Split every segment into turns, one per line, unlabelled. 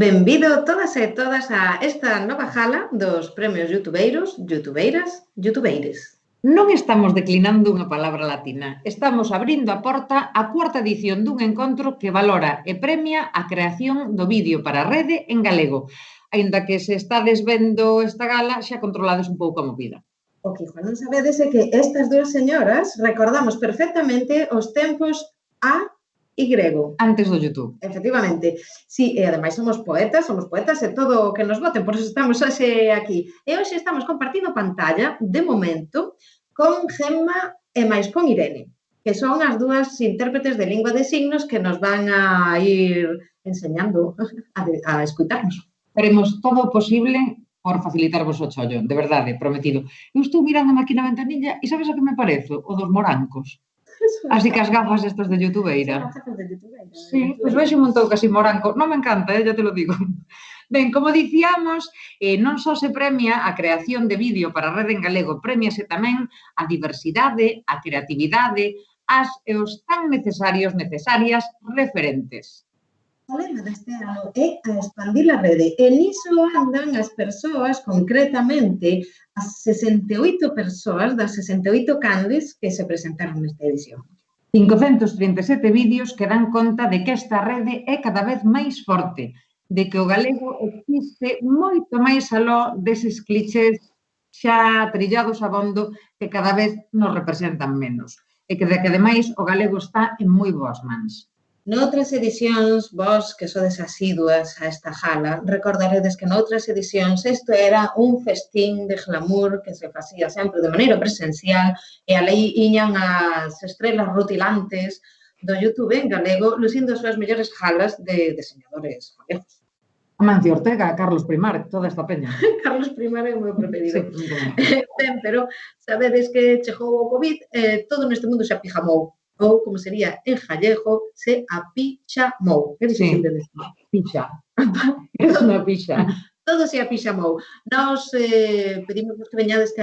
Benvido todas e todas a esta nova gala dos premios youtubeiros, youtubeiras, youtubeires.
Non estamos declinando unha palabra latina, estamos abrindo a porta á cuarta edición dun encontro que valora e premia a creación do vídeo para a rede en galego, aínda que se estades vendo esta gala xa controlades un pouco a movida.
O que igual non sabedes é que estas dúas señoras recordamos perfectamente os tempos a e grego.
Antes do YouTube.
Efectivamente. Sí, e ademais somos poetas e todo o que nos voten, por eso estamos hoxe aquí. E hoxe estamos compartindo pantalla, de momento, con Gemma e máis con Irene, que son as dúas intérpretes de lingua de signos que nos van a ir enseñando a escutarnos.
Faremos todo o posible por facilitarvos o chollo, de verdade, prometido. Eu estou mirando aquí na ventanilla e sabes a que me parezo? O dos morancos. Así que as gafas estas de youtubeira.
As gafas de youtubeira.
Sí, pois vexo un montón casi moranco. Non me encanta, ya te lo digo. Ben, como dicíamos, non só se premia a creación de vídeo para a rede en galego, premiase tamén a diversidade, a creatividade, as e os tan necesarias referentes.
O lema deste ano é a expandir a rede e niso andan as persoas, concretamente as 68 persoas das 68 canles que se presentaron nesta edición.
537 vídeos que dan conta de que esta rede é cada vez máis forte, de que o galego existe moito máis aló deses clichés xa trillados abondo que cada vez nos representan menos e que ademais o galego está en moi boas mans.
Noutras edicións, vós que sodes asiduas a esta gala, recordaredes que noutras edicións isto era un festín de glamour que se facía sempre de maneira presencial e alí iñan as estrelas rutilantes do YouTube en galego lucindo as súas mellores galas de diseñadores galegos.
Amancio Ortega, Carlos Primar, toda esta peña.
Carlos Primar é o meu preferido.
Sí,
ben, pero sabedes que chegou o COVID e todo neste mundo se apijamou. Ou, como sería en gallego, se apixamou. É difícil de decir.
Pixa. É unha pixa.
Todo se apixamou. Nos pedimos que veñades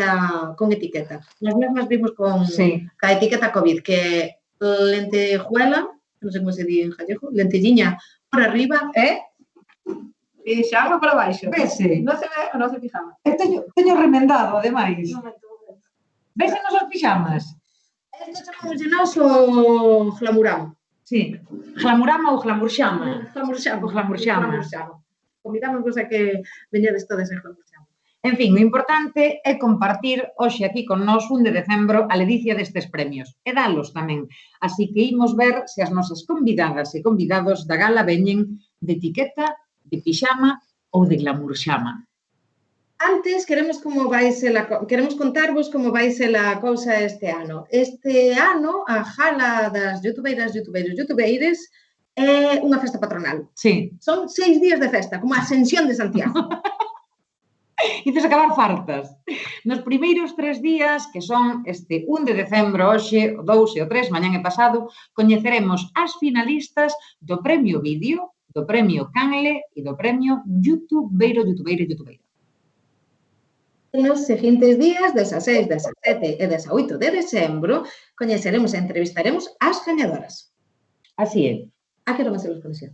con etiqueta. Nas mesmas vimos con a etiqueta COVID, que lentejuela, non sei como se di en gallego, lentelliña por arriba e pixama por abaixo.
Vese?
Non se ve o noso pijama.
Teño remendado, ademais. Vese nos os pixamas?
Esto chamamos nós o glamuramo.
Sí. Glamurama ou glamurxama?
Glamurxama. Convidamos vos a que veñades todas en glamurxama.
En fin, o importante é compartir hoxe aquí con nós, 1 de decembro, a ledicia destes premios e dalos tamén. Así que imos ver se as nosas convidadas e convidados da gala veñen de etiqueta, de pixama ou de glamurxama.
Antes, queremos contarvos como vai ser a cousa este ano. Este ano, a gala das youtubeiras, youtubeires, é unha festa patronal.
Sí.
Son 6 días de festa, como a Ascensión de Santiago.
Ides acabar fartas. Nos primeiros 3 días, que son este 1 de decembro, hoxe, o 2 e o 3, mañán e pasado, coñeceremos as finalistas do premio vídeo, do premio canle e do premio youtubeira.
Nos seguintes días, 16, 17 e 18 de decembro, coñeceremos e entrevistaremos as gañadoras.
Así é.
A que hora van ser as conexións?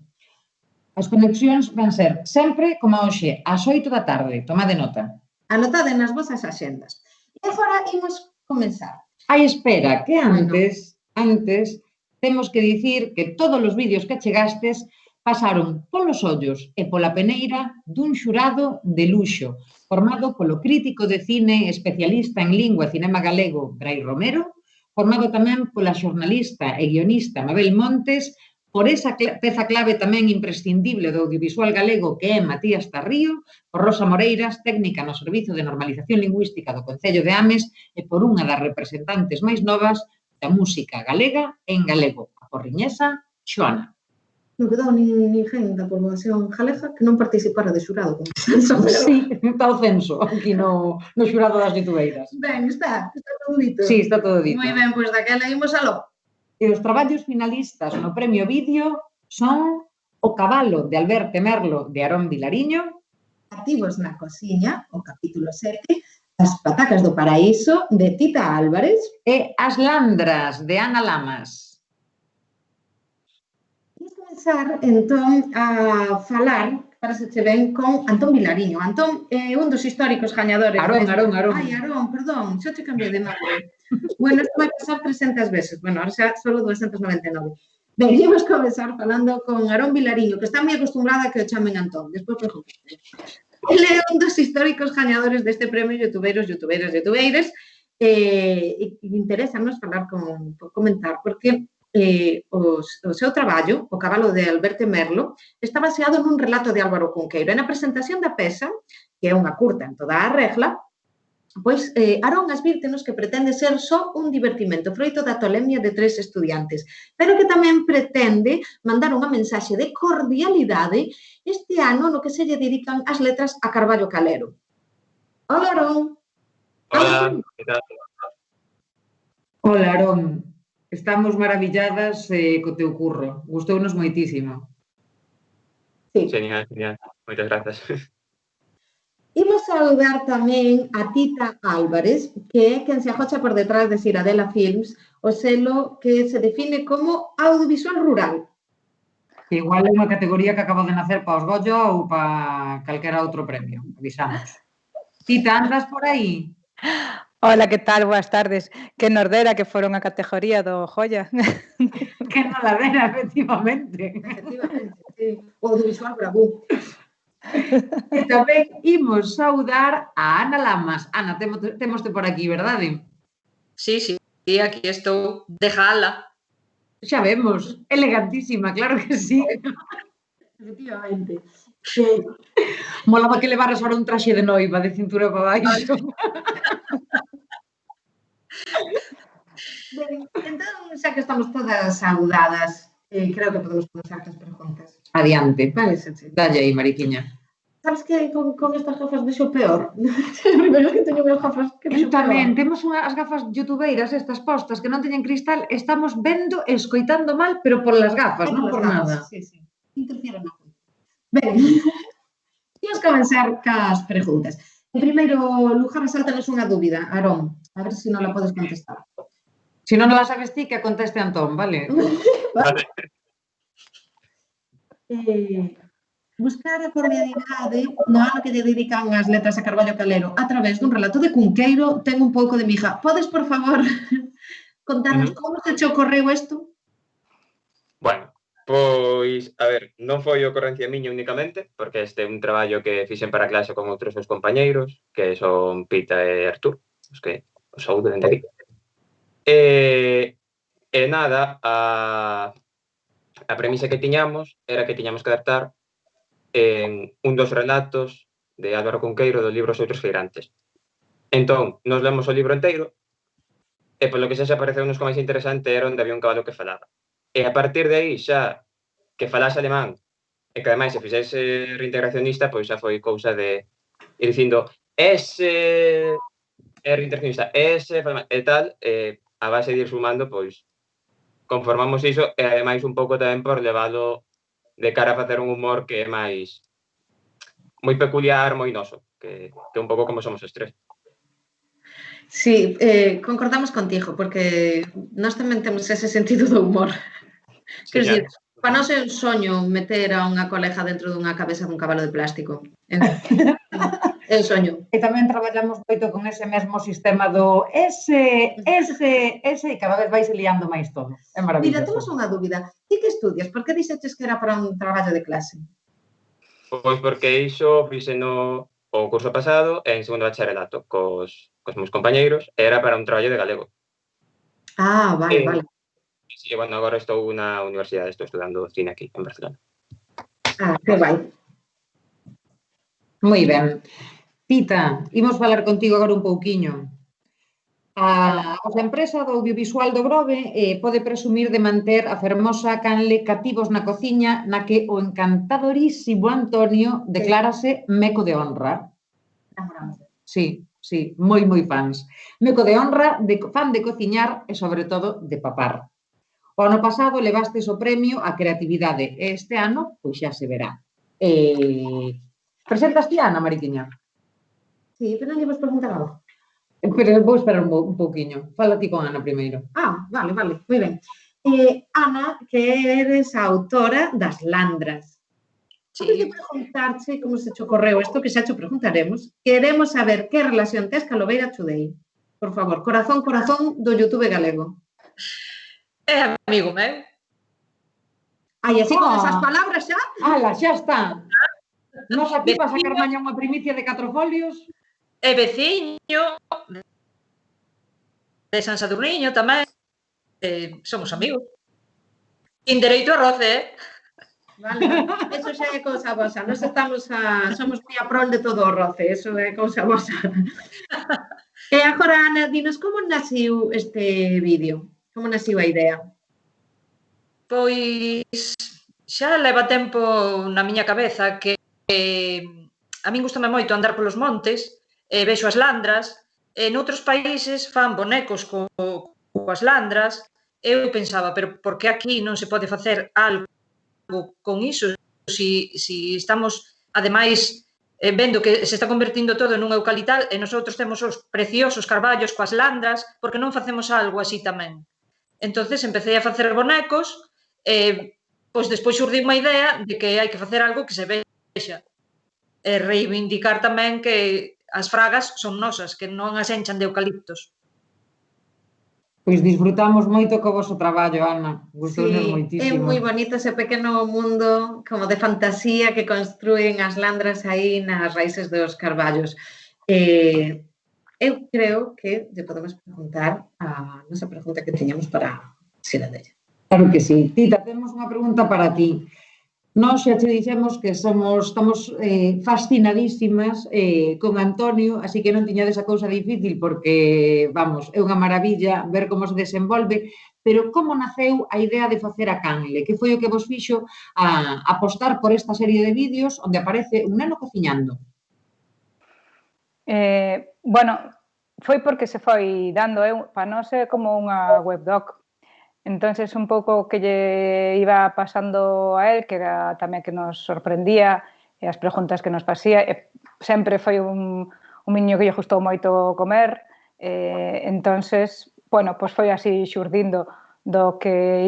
As conexións van ser sempre como hoxe, ás 8 da tarde. Tomade nota.
Anotade nas vosas axendas. E agora imos comenzar.
Ai, espera, que antes temos que dicir que todos os vídeos que chegastes pasaron polos ollos e pola peneira dun xurado de luxo, formado polo crítico de cine especialista en lingua e cinema galego, Brai Romero, formado tamén pola xornalista e guionista Mabel Montes, por esa peza clave tamén imprescindible do audiovisual galego que é Matías Tarrío, por Rosa Moreiras, técnica no Servizo de Normalización Lingüística do Concello de Ames e por unha das representantes máis novas da música galega en galego, a porriñesa Xoana.
Non quedou ninguén da poboación galega que non participara de xurado.
Sí, está o censo aquí no xurado das youtubeiras.
Ben, está todo dito.
Sí, está todo dito.
Moi ben, pois daquela imos aló.
E os traballos finalistas no premio vídeo son O cabalo de Alberto Merlo de Aarón Vilariño,
Activos na cociña, o capítulo 7, As patacas do paraíso de Tita Álvarez
e As landras de Ana Lamas.
comenzar, entón, a falar Parece ben con Antón Vilariño. Antón é un dos históricos gañadores.
Arón.
Ai, Arón, perdón, xa te cambiei de nome. Bueno, isto vai pasar 300 veces. Bueno, ahora xa solo 299. Ben, íbamos comenzar falando con Arón Vilariño, que está moi acostumbrada a que o chamen Antón. Despois pregunto. Ele é un dos históricos gañadores deste premio Youtubeiros, Youtubeiras, e interesanos falar comentar, porque o seu traballo, O cabalo de Alberto Merlo, está baseado nun relato de Álvaro Cunqueiro. E na presentación da peza, que é unha curta en toda a regla, pois Arón advírtenos que pretende ser só un divertimento, froito da tolemia de 3 estudiantes, pero que tamén pretende mandar unha mensaxe de cordialidade este ano no que se lle dedican as letras a Carballo Calero. Hola, Arón.
Hola, que tal?
Hola, Arón. Estamos maravilladas co teu curro. Gustounos moitísimo.
Sí.
Genial. Moitas grazas.
Imos saludar tamén a Tita Álvarez, que é quen se ajocha por detrás de Ciradela Films, o selo que se define como audiovisual rural.
Igual é unha categoría que acaba de nacer para os Goya ou para calquera outro premio. Avisamos. Tita, andas por aí?
Hola, que tal? Boas tardes. Que nordera que foron a categoría do Joya.
Que noladera, efectivamente.
Efectivamente, sí. O audiovisual bravú.
E tamén imos saudar a Ana Lamas. Ana, temoste por aquí, verdade?
Sí, aquí estou de gala.
Xa vemos, elegantísima, claro que sí.
Efectivamente.
Molaba que levaras ahora un traxe de noiva de cintura para baixo.
Ben, entón, xa que estamos todas saudadas, creo que podemos comenzar as preguntas.
Adiante.
Vale, Xachi.
Dalle aí, Mariquiña.
Sabes que con estas gafas vexo peor? Primeiro que teño unhas gafas que vexo peor.
Tamén, temos as gafas youtubeiras estas postas que non teñen cristal, estamos vendo e escoitando mal, pero por las gafas, non por nada.
Sí. Interfiere na conta. Ben, imos comenzar cas preguntas. En primeiro lugar, resáltanos unha dúbida, Arón, a ver se non la podes contestar.
Se non la sabes ti, que conteste Antón, vale?
Vale.
Buscar a cordialidade no ano que lle dedican as letras a Carballo Calero a través dun relato de Cunqueiro ten un pouco de miga. Podes, por favor, contarnos como se che ocorreu isto?
Bueno, pois, a ver, non foi ocorrencia miña únicamente, porque este é un traballo que fixen para clase con outros meus compañeiros, que son Pita e Artur, os que os saúdo dende aquí. E nada, a premisa que tiñamos era que tiñamos que adaptar en un dos relatos de Álvaro Cunqueiro do libro Os outros feirantes. Entón, nos lemos o libro inteiro e polo que xa se pareceu-nos como máis interesante era onde había un cabalo que falaba. E a partir de aí xa que falase alemán e que ademais se fixese reintegracionista, pois xa foi cousa de ir dicindo ese é reintegracionista, ese e tal, a base de ir sumando, pois conformamos iso e ademais un pouco tamén por levalo de cara a facer un humor que é máis moi peculiar, moi noso, que un pouco como somos os tres.
Sí, concordamos contigo, porque nós tamén temos ese sentido do humor. Quer dizer, para nós é un soño meter a unha colega dentro dunha cabeza dun cabalo de plástico. É un soño.
E tamén traballamos moito con ese mesmo sistema do ese, e cada vez vais liando máis todo. É maravilloso.
Mira, temos unha dúbida. Ti que estudias? Por que dixeches que era para un traballo de clase?
Pois porque iso fixeno o curso pasado en segundo bacharelato cos meus compañeiros, era para un traballo de galego.
Ah, vale.
Sí, bueno, agora estou na universidade, estou estudando cine aquí, en Barcelona.
Ah, que vai.
Moi ben. Tita, imos falar contigo agora un pouquiño. A empresa do audiovisual do Grove pode presumir de manter a fermosa canle Cativos na cociña, na que o encantadorísimo Antonio declárase meco de honra. Sí, moi fans. Meco de honra, fan de cociñar e, sobre todo, de papar. O ano pasado levastes o premio a creatividade e este ano, pois xa se verá. Presentas ti, Ana, Mariquiña?
Sí, pero non lle vos preguntar algo.
Pero vou esperar un pouquiño. Fala ti con Ana primeiro.
Ah, vale, moi ben. Ana, que eres a autora das Landras. Antes de
Sí.
preguntarche como se te ocorreu isto, que xa te preguntaremos, queremos saber que relación tes ca Lobeira Today. Por favor, corazón, corazón do YouTube galego.
É amigo meu.
Ai, así con esas
Ah.
palabras xa?
Ala, xa está. Nos aquí para sacar
Veciño.
mañá unha primicia de 4 folios.
É veciño de San Sadurniño tamén. Somos amigos. Sin dereito a roce,
Vale, eso xa é cousa vosa. Nos somos moi a prol de todo o roce, eso é cousa vosa. E agora, Ana, dinos como naciu este vídeo? Como naciu a idea?
Pois xa leva tempo na miña cabeza que a min gustame moito andar polos montes, vexo as landras, e noutros países fan bonecos coas landras. Eu pensaba, pero por que aquí non se pode facer algo con iso? Si estamos, ademais, vendo que se está convertindo todo nun eucaliptal e nosotros temos os preciosos carballos coas landras, porque non facemos algo así tamén? Entonces empecé a facer bonecos e pois despois xurdiu unha idea de que hai que facer algo que se vexa e reivindicar tamén que as fragas son nosas, que non as enchan de eucaliptos.
Pois disfrutamos moito co voso traballo, Ana. Gustounos
Sí, é
moitísimo.
moi bonito ese pequeno mundo como de fantasía que construen as landras aí nas raíces dos carballos. Eu creo que lle podemos preguntar a nosa pregunta que teñamos para Xira della.
Claro que sí. Tita, temos unha pregunta para ti. Nós xa te dixemos que estamos fascinadísimas con Antonio, así que non tiñades a cousa difícil porque, vamos, é unha maravilla ver como se desenvolve, pero como naceu a idea de facer a Canle? Que foi o que vos fixo a apostar por esta serie de vídeos onde aparece un neno cociñando?
Bueno, foi porque se foi dando, para nós é como unha webdoc. Entonces, un pouco que lle iba pasando a él, que era tamén que nos sorprendía, e as preguntas que nos facía, e sempre foi un niño que lle gustou moito comer, entonces, bueno, pois foi así xurdindo do que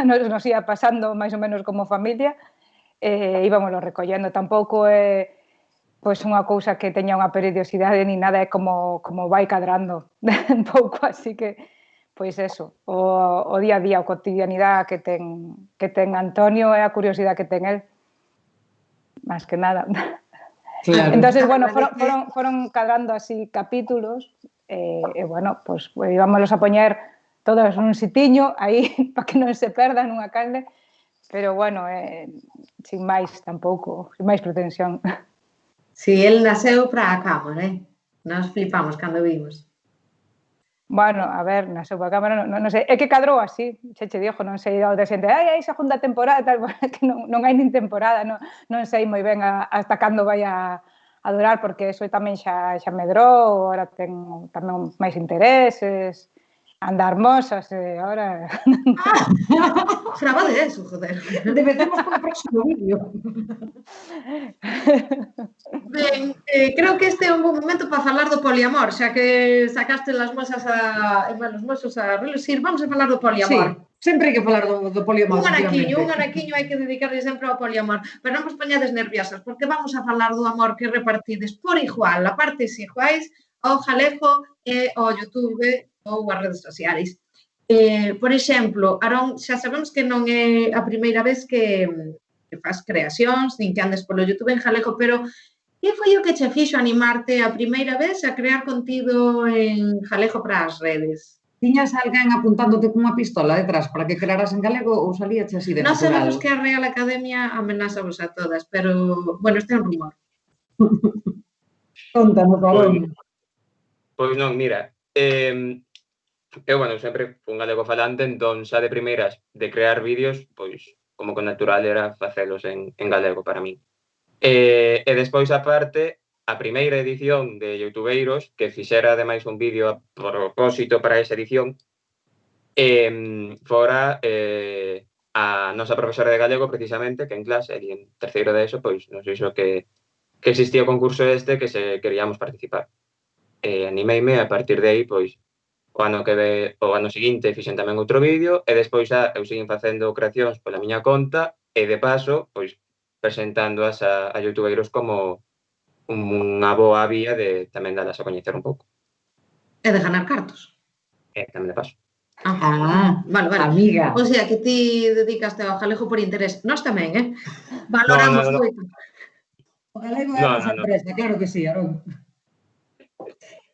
nos ia pasando máis ou menos como familia, e íbamoslo recollendo. Tampouco é pois unha cousa que teña unha periodicidade ni nada, é como vai cadrando un pouco, así que pois eso, o día a día, a cotidianidade que ten Antonio e a curiosidade que ten el, máis que nada.
Claro.
Entonces, bueno, foron cadrando así capítulos e bueno, pois íbamos a poñer todos nun sitiño aí para que non se perdan nunha canle, pero bueno, sin máis tampouco, sin máis pretensión.
Si, el naseu para a cámara, Nos flipamos cando vimos.
Bueno, a ver, na súa cámara, non sei, é que cadrou así, che dixo, non sei ao de xente, hai segunda temporada, tal, que non hai nin temporada, non sei moi ben hasta cando vai a durar, porque eso tamén xa medrou, agora ten tamén máis intereses, andar mosas, e agora...
Grava de eso, joder.
Debecemos con o próximo vídeo.
Ben, creo que este é un bom momento para falar do poliamor, xa que sacaste as mosas os mosos a relucir, vamos a falar do poliamor.
Sí, sempre hai que falar do poliamor.
Un anaquiño hai que dedicarle sempre ao poliamor, pero non vos poñades nerviosas, porque vamos a falar do amor que repartides por igual, a partes iguais, ao galego e ao YouTube ou as redes sociais. Por exemplo, Aarón, xa sabemos que non é a primeira vez que faz creacións, nin que andes polo YouTube en galego, pero que foi o que che fixo animarte a primeira vez a crear contido en galego para as redes?
Tiñas alguén apuntándote cunha pistola detrás para que crearas en galego ou salíache así de natural?
Nós sabemos que a Real Academia amenazavos a todas, pero, bueno, este é un rumor.
Contanos, Aarón.
Pois non, mira, eu, sempre fui un galego falante, entón xa de primeiras de crear vídeos, pois, como que natural era facelos en galego para min. E despois, aparte, a primeira edición de Youtubeiros, que fixera ademais un vídeo a propósito para esa edición, fora a nosa profesora de galego, precisamente, que en clase, e en terceiro de eso, pois, nos dixo que existía o concurso este que se queríamos participar. Animeime, a partir de aí, pois, o ano seguinte fixen tamén outro vídeo, e despois eu seguín facendo creacións pola miña conta, e de paso, pois, presentándoas a youtubeiros como unha boa vía de tamén dalas a coñecer un pouco.
E de ganar cartos.
Tamén de paso.
Vale.
Amiga.
O sea, que ti dedicaste ao galego por interés. Nós tamén, valoramos
No.
moito.
O galego é a
No.
nosa empresa, claro que sí, Arón.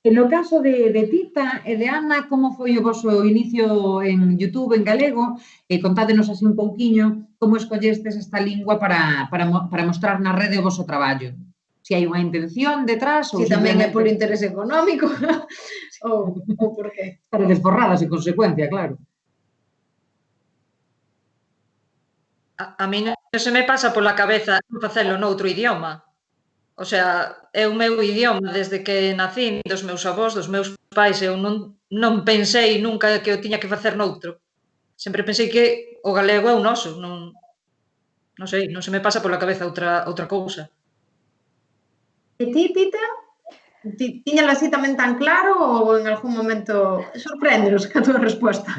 E no caso de Tita e de Ana, como foi o voso inicio en YouTube en galego? Contádenos así un pouquiño como escollestes esta lingua para mostrar na rede o voso traballo. Se hai unha intención detrás ou
Si tamén é
simplemente
por interés económico ou por qué.
para desforradas en consecuencia, claro.
A mí non se me pasa pola cabeza facelo noutro idioma. O sea, é o meu idioma desde que nacín, dos meus avós, dos meus pais. Eu non pensei nunca que o tiña que facer noutro. Sempre pensei que o galego é o noso. Non sei, non se me pasa pola cabeza outra cousa.
E ti, Tita? Tiñalo así tamén tan claro ou en algún momento sorpréndenos ca túa resposta?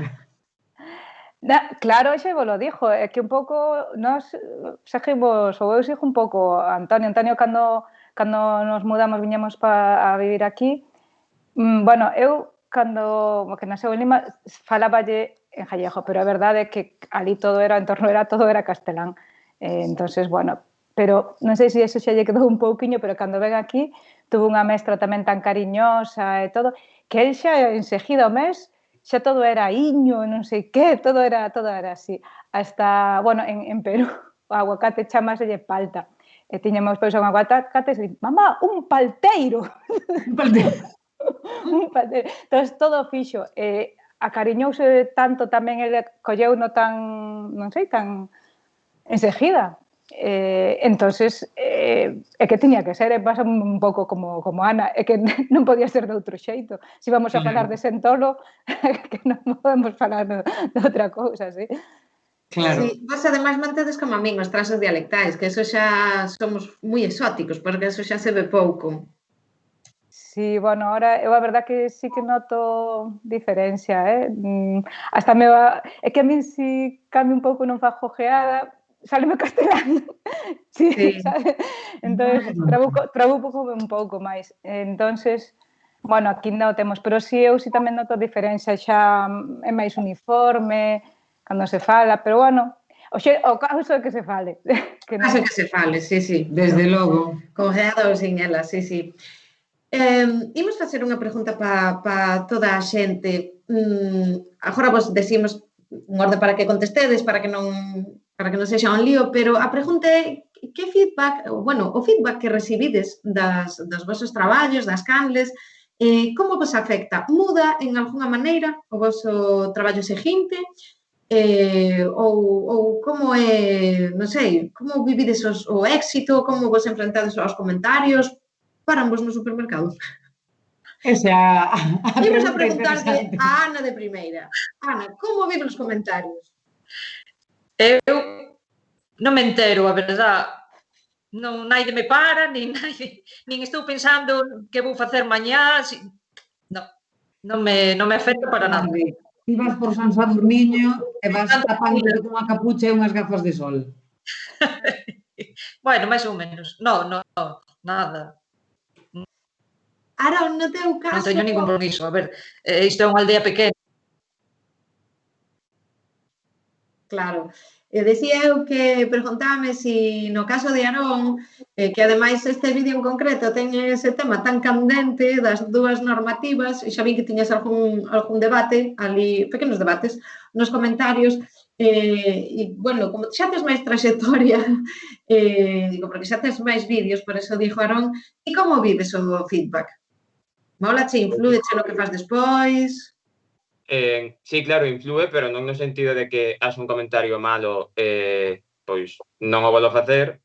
Claro, xa vos lo dixo, é que un pouco nós seguimos, ou eu sigo un pouco a Antonio. Antonio, cando nos mudamos, viñamos a vivir aquí, bueno, eu cando que nasceu en Lima faláballe en gallego, pero a verdade é que ali todo era castelán. Entonces, bueno, pero non sei se iso xa lle quedou un pouquiño, pero cando ven aquí, tuve unha mestra tamén tan cariñosa e todo, que el xa enseguida o mes xa todo era iño, non sei que, todo era así. Hasta, bueno, en Perú, o aguacate chamaselle palta. E tiñamos pois un aguacate e dicen, mamá, un palteiro.
Un palteiro.
Un palteiro. Entón, todo fixo. Acariñouse tanto tamén, ele colleuno tan, non sei, tan enseguida. Entonces, é que tiña que ser, pasa un pouco como Ana, é que non podía ser de outro xeito. Se vamos a falar de Sentolo, que non podemos falar de outra cousa, sí.
Claro.
Sí, vos ademais mantedes como a min os traxos dialectais, que eso xa somos moi exóticos, porque eso xa se ve pouco.
Sí, bueno, ahora eu a verdad que sí que noto diferencia, hasta é que a min si cambio un pouco non fago geada, sáleme castelán. Sí, sabe? Entonces, trabuco un pouco máis. Entonces, bueno, aquí non temos, pero si eu si tamén noto diferencia, xa é máis uniforme, cando se fala, pero bueno, o caso é que se fale.
Caso que se fale, sí.
Desde logo.
Con geada ou sin ela, sí. Imos facer unha pregunta para toda a xente. Agora vos decimos un orde para que contestedes, para que non sexa un lío, pero a pregunta é que feedback, bueno, o feedback que recibides dos vosos traballos, das canles, como vos afecta? Muda en algunha maneira o voso traballo seguinte? Ou como é, non sei, como vivides o éxito, como vos enfrentades aos comentarios? Paranvos no supermercado.
Esa
Imos a preguntarle a Ana de primeira. Ana, como vive os comentarios?
Eu non me entero, a verdad. Non, naide me para, nin estou pensando que vou facer mañá. Non me afecta para nada.
Ti vas por San Sadurniño e vas tapándote cunha capucha e unhas gafas de sol.
Bueno, máis ou menos. Non, nada.
Arón, no teu caso...
Non teño ningún compromiso. A ver, isto é unha aldea pequena.
Claro. Decía eu que preguntábame si no caso de Arón, que ademais este vídeo en concreto ten ese tema tan candente das dúas normativas, e xa vi que tiñas algún debate ali, pequenos debates, nos comentarios, e, bueno, como xa tes máis trayectoria, digo, porque xa tes máis vídeos, por eso dixo Arón, e como vives o feedback? Mola che, inflúe che no que fas despois?
Sí, claro, inflúe, pero non no sentido de que has un comentario malo, pois non o volo facer,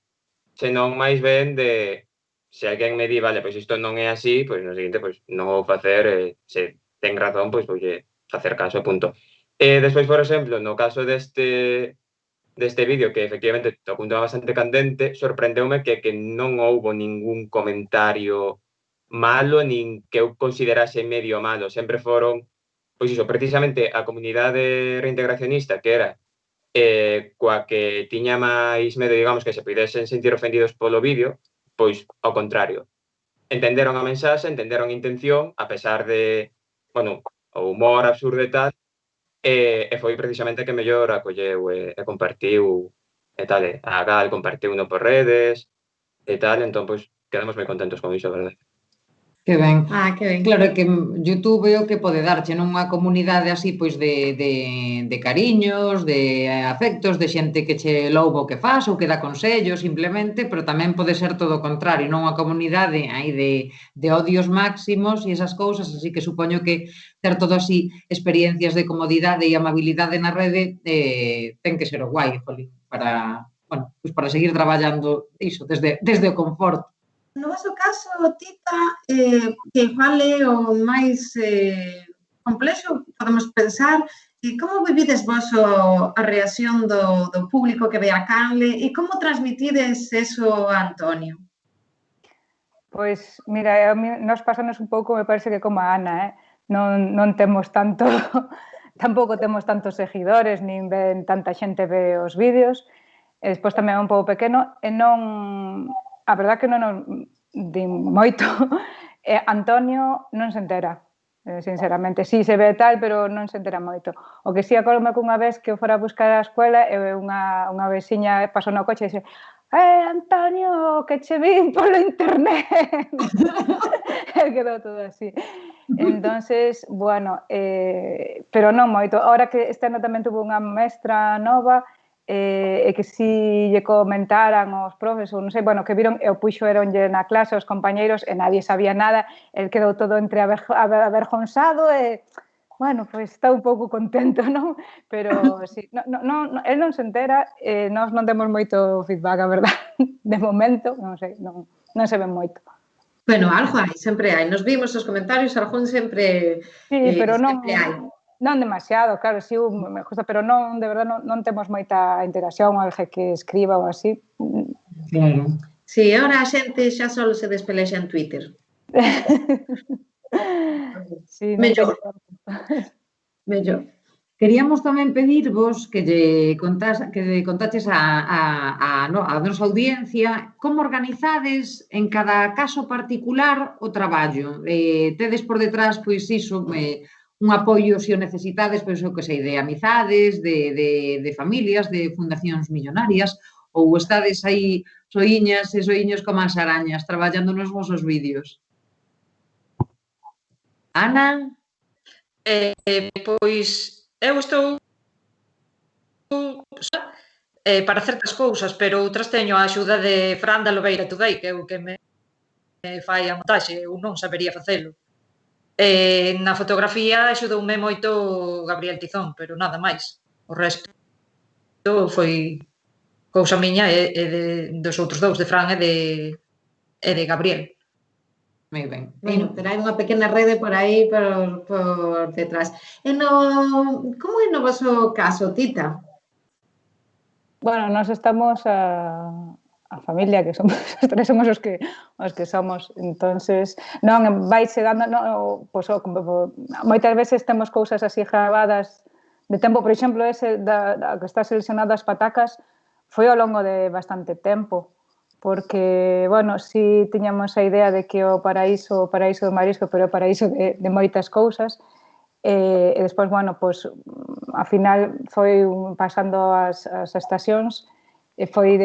senón máis ben de se alguén me di, vale, pois isto non é así, pois no seguinte, pois non o vou facer, se ten razón, pois voulle facer caso, punto. Despois, por exemplo, no caso deste vídeo, que efectivamente toca un tema bastante candente, sorprendeume que non houbo ningún comentario malo, nin que eu considerase medio malo, sempre foron, pois iso, precisamente a comunidade reintegracionista, que era coa que tiña máis medo, digamos, que se pudesen sentir ofendidos polo vídeo, pois, ao contrario. Entenderon a mensaxe, entenderon a intención, a pesar de, bueno, o humor absurdo e tal, e foi precisamente que mellor acolleu e compartiu e tal, a Gal compartiu no por redes e tal, entón, pois, quedamos moi contentos con iso, verdade?
Que ben.
Que ben.
Claro, é que YouTube é o que pode darche nunha comunidade así, pois, de cariños, de afectos, de xente que che louva o que faz ou que dá consellos simplemente, pero tamén pode ser todo o contrario, non unha comunidade aí de odios máximos e esas cousas, así que supoño que ter todo así experiencias de comodidade e amabilidade na rede ten que ser o guai, jolín, para, bueno, pois para seguir traballando iso, desde o confort.
No vosso caso, Tita, que fale o máis complexo, podemos pensar, como vivides vos a reacción do público que ve a canle e como transmitides eso a Antonio?
Pois, mira, nos pasanos un pouco, me parece que como a Ana, non temos tanto, tampouco temos tantos seguidores, nin ven tanta xente ve os vídeos, e despois tamén é un pouco pequeno, e non, a verdad que non nos din moito, Antonio non se entera, sinceramente, si se ve tal, pero non se entera moito. O que si acordome que unha vez que eu fora a buscar a escola e unha veciña pasou no coche e dixe Antonio, que che vin polo internet. E quedou todo así. Entonces, bueno, pero non moito. Ahora que este ano tamén tuvo unha mestra nova, e que si lle comentaran os profes ou non sei, bueno, que viron e o puxeronlle na clase os compañeiros e nadie sabía nada, el quedou todo entre avergonzado e, bueno, pois está un pouco contento, non? Pero, si, el non se entera, nós non temos moito feedback, a verdade, de momento, non sei, non se ven moito.
Bueno, algo hai, sempre hai. Nos vimos os comentarios, algún sempre
pero
sempre hai.
Non demasiado, claro, si me gusta, pero non, de verdade, non temos moita interacción, algo que escriba ou así.
Claro.
Si, ahora a xente xa só se despelexa en Twitter.
Sí,
mellor.
Queríamos tamén pedirvos que lle contaches a nosa audiencia como organizades en cada caso particular o traballo. Tedes por detrás, pois, iso, un apoio, se o necesitades, pois, o que sei, de amizades, de familias, de fundacións millonarias, ou estades aí soiñas e soiños como as arañas, traballando nos vosos vídeos. Ana?
Pois, eu estou para certas cousas, pero outras teño a axuda de Fran da Lobeira Today, que é o que me fai a montaxe, eu non sabería facelo. Na fotografía axudoume moito Gabriel Tizón, pero nada máis. O resto foi cousa miña e dos outros dous, de Fran e de Gabriel.
Moi ben.
Bueno, pero hai unha pequena rede por aí por detrás. Como é no voso caso, Tita?
Bueno, nós estamos a familia que somos, os tres somos os que somos, entonces non vai chegando, pois moitas veces temos cousas así gravadas de tempo, por exemplo, ese da que está seleccionado as patacas foi ao longo de bastante tempo, porque, bueno, si tiñamos a idea de que o paraíso do marisco, pero o paraíso de moitas cousas, e despois, bueno, pois, ao final foi pasando as estacións e foi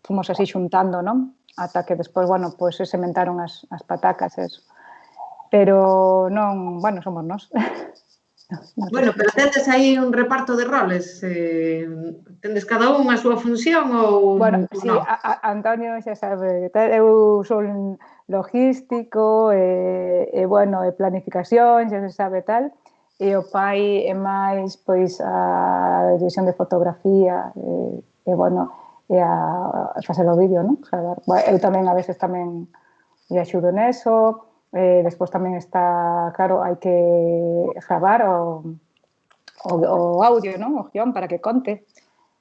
fomos así xuntando, non? Ata que despois, bueno, pois se sementaron as patacas, eso. Pero non, bueno, somos nós.
Bueno, pero tendes aí un reparto de roles, tendes cada un a súa función ou
bueno, si, Antonio xa sabe, eu son logístico e bueno, e planificación, xa se sabe tal, e o pai é máis pois a dirección de fotografía e bueno, e a facer o vídeo, non? Eu tamén a veces tamén lle axudo neso, despois tamén está, claro, hai que gravar o audio, non? O guión para que conte.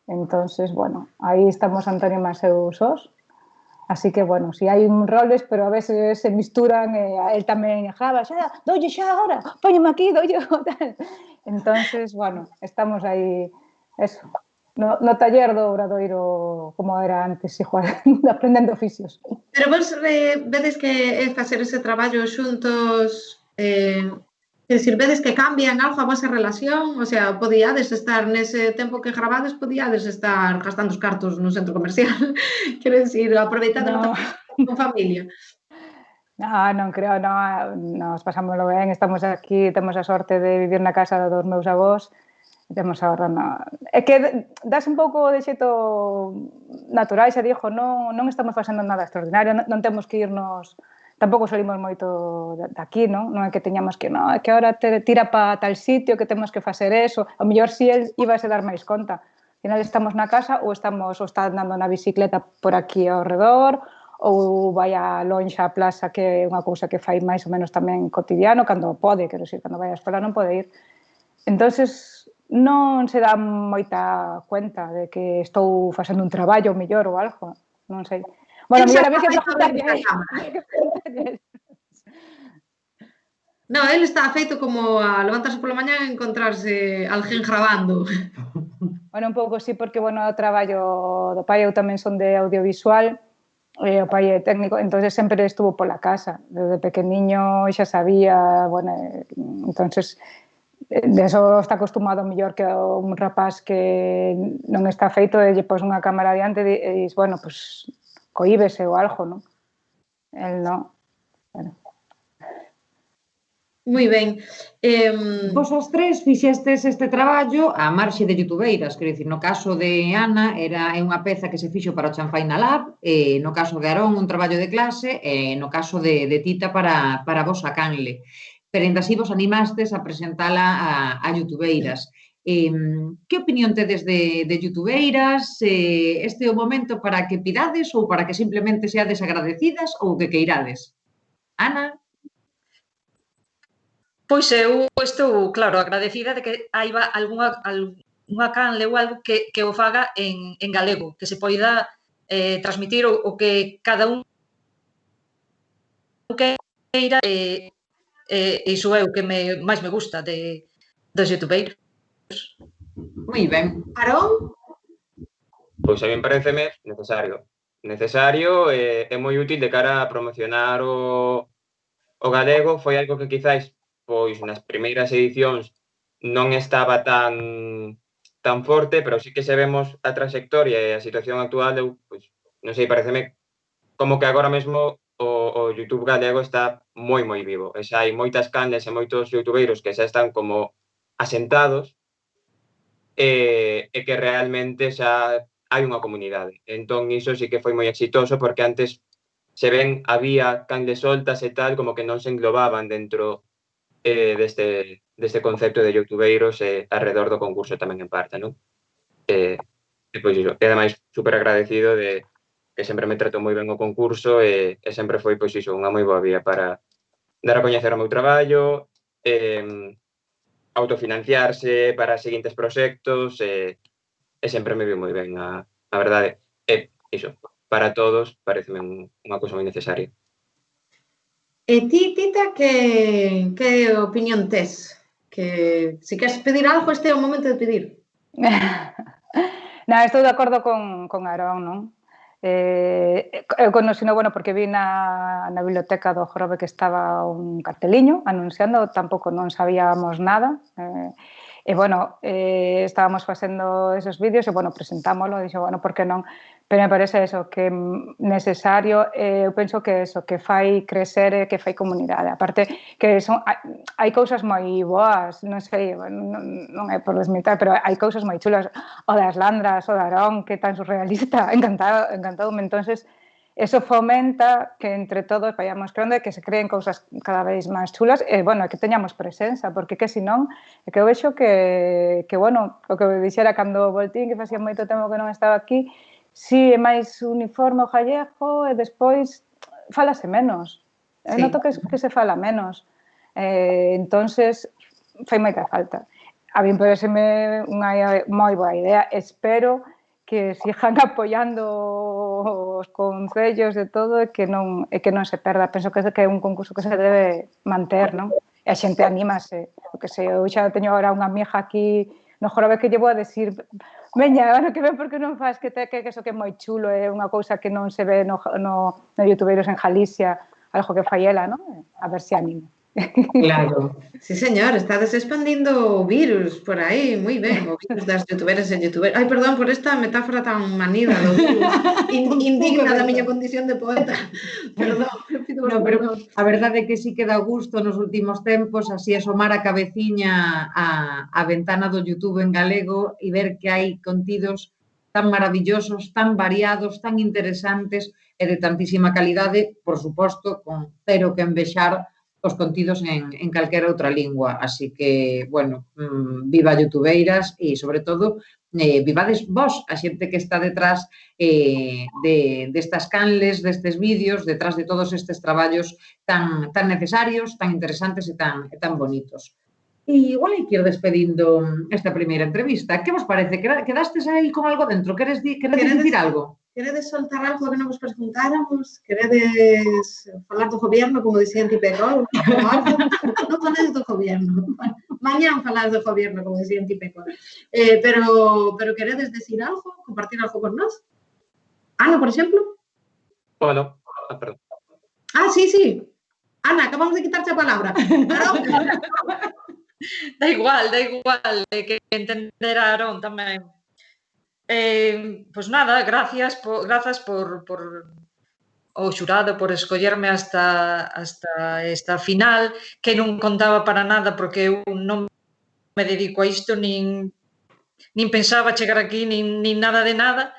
Entonces, bueno, aí estamos Antonio máis eu sós. Así que, bueno, si hai roles, pero a veces se misturan e el tamén grava, xa, doulle xa agora, póñeme aquí, doulle tal. Entonces, bueno, estamos aí, eso. no taller do Obradoiro como era antes, igual, aprendendo oficios.
Pero vos vedes que facer ese traballo xuntos, é dicir, vedes que cambian algo a vosa relación? O sea, podíades estar nese tempo que gravades, podíades estar gastando os cartos no centro comercial. Quero dicir, aproveitando
No.
con familia.
Non creo, nos pasámoslo ben, estamos aquí, temos a sorte de vivir na casa dos meus avós, temos ahora, é que das un pouco de xeito natural, xa dixo, non estamos facendo nada extraordinario, non temos que irnos, tampouco salimos moito daqui, non é que teñamos que, é que ahora tira para tal sitio, que temos que facer eso, ao mellor si el iba a se dar máis conta, ao final estamos na casa ou está andando na bicicleta por aquí ao redor, ou vai a lonxe á plaza, que é unha cousa que fai máis ou menos tamén cotidiano, cando pode, quero dicir, cando vai á escola non pode ir. Entonces non se dá moita cuenta de que estou facendo un traballo mellor ou algo, non sei. Bueno, mellor había que preguntarlle.
No, ele está feito como a levantarse pola mañá e encontrarse alguén grabando.
Bueno, un pouco sí, porque, bueno, o traballo do pai, eu tamén son de audiovisual, o pai é técnico, entonces sempre estuvo pola casa, desde pequeniño xa sabía, bueno, entonces de eso está acostumado mellor que un rapaz que non está feito e lle pos unha cámara diante e dis, bueno, pues cohíbese ou algo, non? El non. Bueno.
Moi ben.
Vos as tres fixestes este traballo a marxe de youtubeiras, quero dicir, no caso de Ana é unha peza que se fixo para o Chanfaina Lab, no caso de Aarón un traballo de clase e no caso de Tita para a vosa canle. Pero ainda así vos animastes a presentala a youtubeiras. Que opinión tedes de youtubeiras? Este é o momento para que pidades ou para que simplemente seades agradecidas ou que queirades? Ana?
Pois eu estou, claro, agradecida de que haiba unha canle ou algo que o faga en galego, que se poida transmitir o que cada un queira, iso é o que máis me gusta dos youtubeiros.
Moi ben.
Aarón?
Pois a min pareceme necesario. Necesario e moi útil de cara a promocionar o galego. Foi algo que quizáis pois nas primeiras edicións non estaba tan forte, pero sí que se vemos a trayectoria e a situación actual, pois, non sei, pareceme como que agora mesmo o YouTube galego está moi vivo. E xa hai moitas canles e moitos youtubeiros que xa están como asentados e que realmente xa hai unha comunidade. Entón, iso sí que foi moi exitoso, porque antes se ven, había canles soltas e tal, como que non se englobaban dentro deste concepto de youtubeiros alrededor do concurso tamén en parte, non? E pois iso, e ademais super agradecido de que sempre me tratou moi ben o concurso e sempre foi, pois iso, unha moi boa vía para dar a coñecer o meu traballo, autofinanciarse para seguintes proxectos e sempre me viu moi ben, a verdade. E iso, para todos, pareceme unha cousa moi necesaria.
E ti, Tita, que opinión tes? Que se queres pedir algo, este é o momento de pedir.
Estou de acordo con Aarón, non? Eu conocido, bueno, porque vi na biblioteca do Jorobe que estaba un carteliño anunciando, tampouco non sabíamos nada, e, bueno, estábamos facendo esos vídeos e, bueno, presentámoslo, e dixo, bueno, por que non? Pero me parece eso, que necesario, eu penso que eso, que fai crecer e que fai comunidade. Aparte, que hai cousas moi boas, non sei, non é por desmitar, pero hai cousas moi chulas, o das Landras, o da Aarón, que tan surrealista, encantoume. Entonces, eso fomenta que entre todos vayamos creando e que se creen cousas cada vez máis chulas e, bueno, que teñamos presenza, porque que senón, é que eu vexo que, bueno, o que dixera cando voltín, que facía moito tempo que non estaba aquí, si é máis uniforme o gallego e despois falase menos. Eu noto que se fala menos. Entonces, fai moita falta. A min pareceme unha moi boa idea. Espero que sigan apoiando os concellos e todo e que non se perda. Penso que é un concurso que se debe manter, non? E a xente anímase. Porque se eu xa teño agora unha amiga aquí no Jorobe que llevo a decir Veña, ano que ven porque non faz que eso que é moi chulo, é unha cousa que non se ve no youtubeiros en Galicia, algo que fai ela, non? A ver se anima.
Claro.
Sí, señor, estades expandindo o virus por aí, moi ben, o virus das youtuberas e youtuberos. Ai, perdón por esta metáfora tan manida do virus, indigna da miña condición de poeta. Perdón, pido
No, pero
perdón.
a verdade é que sí que dá gusto nos últimos tempos así asomar a cabeciña a ventana do YouTube en galego e ver que hai contidos tan maravillosos, tan variados, tan interesantes e de tantísima calidade, por suposto, con cero que envexar os contidos en calquera outra lingua. Así que, bueno, viva youtubeiras e, sobre todo, vivades vos, a xente que está detrás destas canles, destes vídeos, detrás de todos estes traballos tan necesarios, tan interesantes e tan bonitos. E igual hai que ir despedindo esta primeira entrevista. Que vos parece? Quedastes aí con algo dentro? Queredes dicir algo?
Queredes soltar algo que non vos preguntáramos? Queredes falar do goberno, como dicía Antipecol? Non faledes do goberno. Mañán falades do goberno, como dicía Antipecol. Pero queredes decir algo? Compartir algo con nós? Ana, por exemplo?
Bueno, perdón.
Sí. Ana, acabamos de quitarche a palabra.
Da igual, que entender a Aarón tamén. Pois nada, grazas por o xurado por escollerme hasta esta final, que non contaba para nada porque eu non me dedico a isto, nin pensaba chegar aquí, nin nada de nada.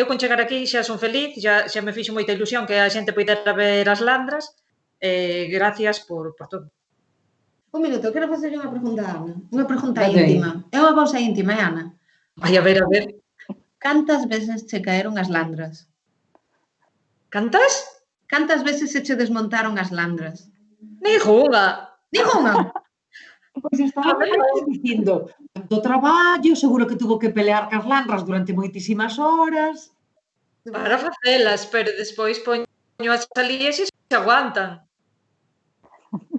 Eu con chegar aquí xa son feliz, xa me fixo moita ilusión que a xente poidera ver as landras. Gracias por todo.
Un minuto, quero facer unha pregunta a Ana. Unha pregunta íntima. É unha cousa íntima, Ana?
Vai, a ver.
Cantas veces che caeron as landras?
Cantas?
Cantas veces se che desmontaron as landras?
Ningunha.
Ningunha?
Pois estaba dicindo, tanto traballo, seguro que tuvo que pelear cas landras durante moitísimas horas.
Para facelas, pero despois poño as ali e se aguantan.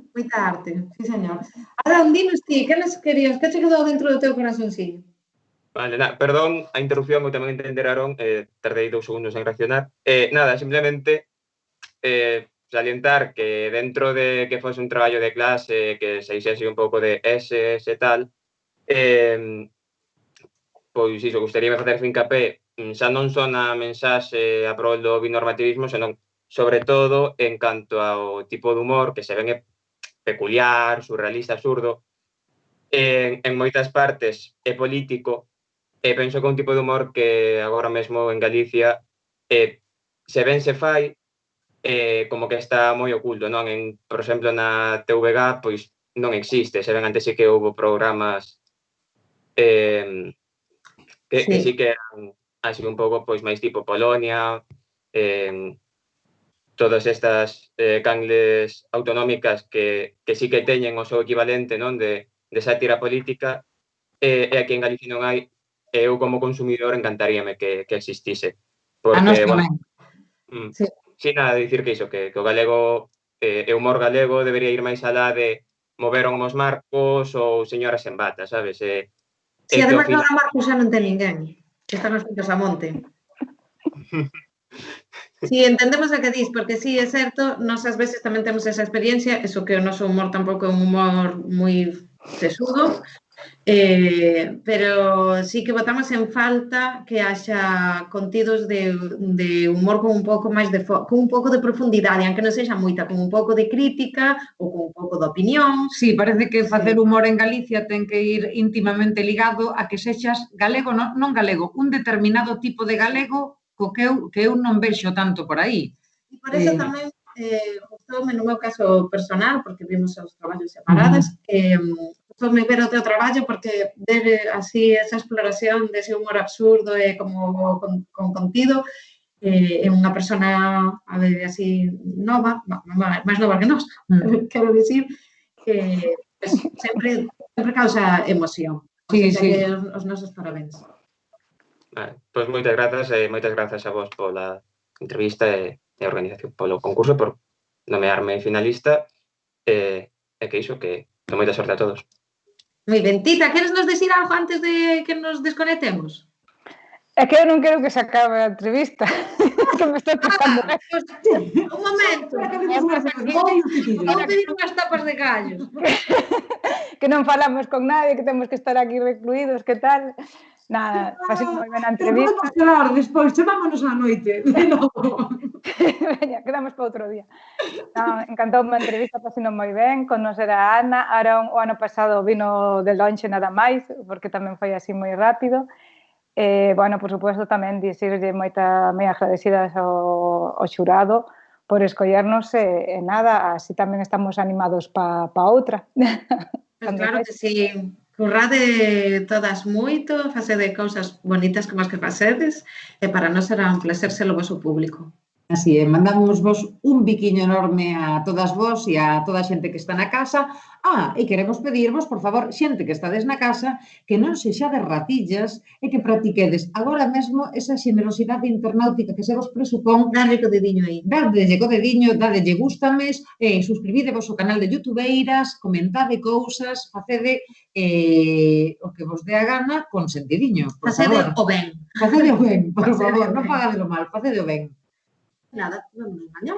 Moita arte, sí, señor. Ahora, dinos ti, que nos querías? Que che quedou dentro do teu corazoncillo?
Vale, perdón a interrupción, eu tamén entender, Aarón, tardei 2 segundos en reaccionar. Nada, simplemente salientar que dentro de que fose un traballo de clase, que se hixese un pouco de ese e tal, pois iso, gustaríame facer fincapé xa non só na mensaxe a prol do binormativismo, senón, sobre todo, en canto ao tipo de humor que se ven peculiar, surrealista, absurdo, en moitas partes é político. Penso que un tipo de humor que agora mesmo en Galicia se ben se fai, como que está moi oculto, non? Por exemplo, na TVG, pois non existe, se ben antes sí que houve programas que sí que eran así un pouco pois máis tipo Polonia, todas estas canles autonómicas que sí que teñen o seu equivalente, non, de sátira política, e aquí en Galicia non hai. Eu, como consumidor, encantaríame que existise.
A nós
Porque,
tamén.
sin nada de dicir que iso, que o galego, o humor galego debería ir máis alá de moveron os marcos ou señoras en bata, sabes?
Si, además agora Marcos xa non ten ninguén, que están os fillos a monte. Si, entendemos a que dis, porque si, é certo, nós ás veces tamén temos esa experiencia, eso que o noso humor tampouco é un humor moi sesudo, pero sí que botamos en falta que haxa contidos de humor con un pouco máis con un pouco de profundidade, aunque non sexa moita, con un pouco de crítica ou con un pouco de opinión.
Sí, parece que facer humor en Galicia ten que ir íntimamente ligado a que sexas galego, non galego, un determinado tipo de galego que eu non vexo tanto por aí.
E por eso tamén gustoume no meu caso personal, porque vimos os traballos separados, gustoume ver o teu traballo porque ver así esa exploración dese humor absurdo e como con contido, é unha persona así nova, máis nova que nós, quero dicir, que sempre causa emoción.
Sí.
Os nosos parabéns.
Pois moitas grazas a vos pola entrevista e a organización, polo concurso, por nomearme finalista, e que iso, que moita sorte a todos.
Moi ben, Tita, queres nos decir algo antes de que nos desconectemos?
É que eu non quero que se acabe a entrevista. Que me estou pasando.
Un momento. Vou pedir unhas tapas de gallos.
Que non falamos con nadie, que temos que estar aquí recluídos, que tal. Nada, pasei moi ben a
Pero
entrevista.
podemos quedar despois, chamámonos á noite.
Veña, quedamos para outro día. No, encantoume a entrevista, pasino moi ben, con nos era Ana, ahora o ano pasado vino de lonxe nada máis, porque tamén foi así moi rápido. Bueno, por suposto, tamén dicirlle moi agradecidas ao xurado por escollernos e nada, así tamén estamos animados pa outra.
Pues claro que sí. Currade todas moito, facede cousas bonitas como as que facedes e para nós será un placer ser o vosso público.
Así é, mandamos vos un biquiño enorme a todas vos e a toda a xente que está na casa. E queremos pedirvos, por favor, xente que estades na casa, que non sexades ratillas e que practiquedes agora mesmo esa xenerosidade internautica que se vos presupón.
Darlle co dediño aí.
Dadelle co dediño, dadelle gústames, suscribidevos ao canal de Youtubeiras, comentade cousas, facede o que vos dé a gana con sentidiño, por favor.
Facede o ben.
Facede o ben, por favor, non pagadelo mal, facede o ben.
Nada, vámonos mañá.